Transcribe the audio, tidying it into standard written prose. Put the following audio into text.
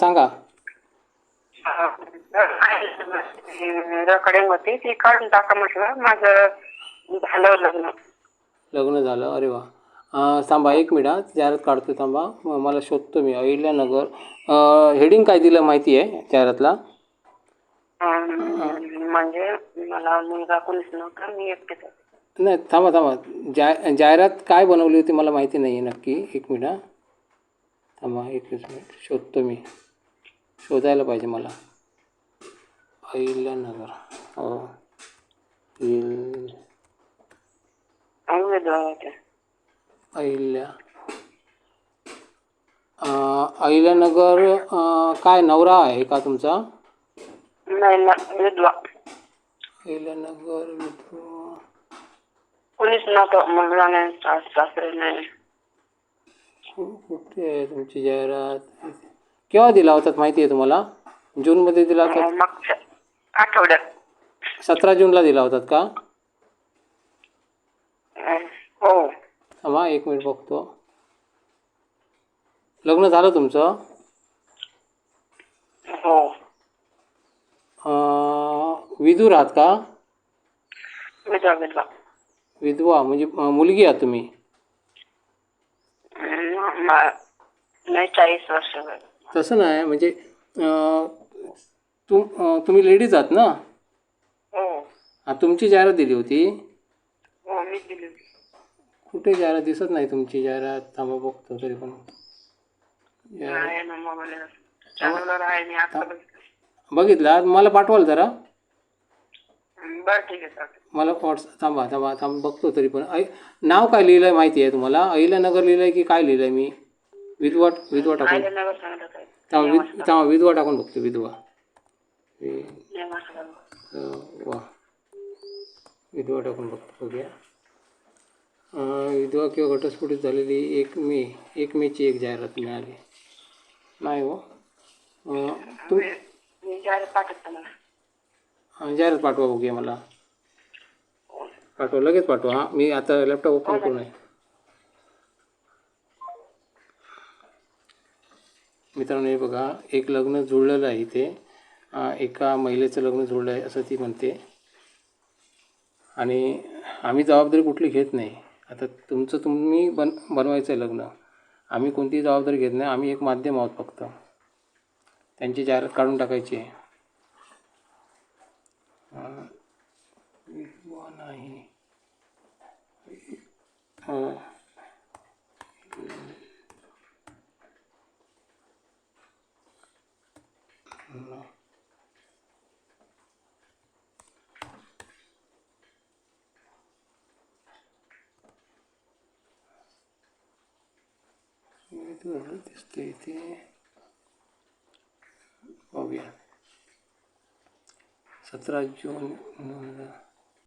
सांगा. रेकॉर्डिंग होती ती काढून टाका म्हटलं. माझं झालं लग्न. लग्न झालं? अरे वा. थांबा एक मिनिट, जाहिरात काढतो थांबा. मला शोधतो मी. अहिल्यानगर. हेडिंग काय दिलं माहिती आहे जाहिरातला? म्हणजे मला मुलगा कोणीच नव्हता, मी एकटेच होते. नाही थांबा थांबा, जाहिरात काय बनवली होती मला माहिती नाही आहे नक्की. एक मिनिट थांबा, एकच मिनिट शोधतो मी. शोधायला पाहिजे मला. अहिल्यानगर. अहिल्या अहिल्यानगर. काय नवरा आहे का तुमचा? नाही ना, विधवा. अहिल्यानगर विधवा. कोणीच नव्हतं, मुलगा नाही, सासरे नाही. कुठे आहे तुमची जाहिरात? केव्हा दिला होतात माहिती आहे तुम्हाला? जूनमध्ये दिला होता? मागच्या आठवड्यात. 17 जूनला दिला होतात का? हो. थांबा एक मिनिट बघतो. लग्न झालं तुमचं? हो. विधूर आहात का? विधवा विधवा. विधवा म्हणजे मुलगी आहात तुम्ही? नाही, 40 वर्ष. तसं नाही म्हणजे तुम्ही लेडीज आहात ना? हो. तुमची जाहिरात दिली होती? हो, मी दिली. कुठे जाहिरात दिसत नाही तुमची जाहिरात. थांबा बघतो तरी पण. बघितला? मला पाठवाल जरा. बरं ठीक आहे. मला थांबा थांबा थांबा बघतो तरी पण. नाव काय लिहिलं आहे माहिती आहे तुम्हाला? अहिल्यानगर लिहिलं आहे की काय लिहिलं आहे मी? विधवा टाकून. थांबा विधवा टाकून बघतो. विधवा. वा, विधवा टाकून बघतो. बघूया. विधवा किंवा घटस्फोटित झालेली 1 मेची एक जाहिरात मिळाली. नाही हो. जाहिरात पाठवा बघूया मला. पाठवा, लगेच पाठवा. हां, मी आता लॅपटॉप ओपन करू नये. मित्रांनो हे बघा, एक लग्न जुळलेलं आहे इथे. एका महिलेचं लग्न जुळलं आहे असं ती म्हणते. आणि आम्ही जबाबदारी कुठली घेत नाही. आता तुमचं तुम्ही बनवायचं आहे लग्न. आम्ही कोणतीही जबाबदारी घेत नाही. आम्ही एक माध्यम आहोत फक्त. त्यांची जाहिरात काढून टाकायची आहे. नाही. दिसते इथे. बघूया. 17 जून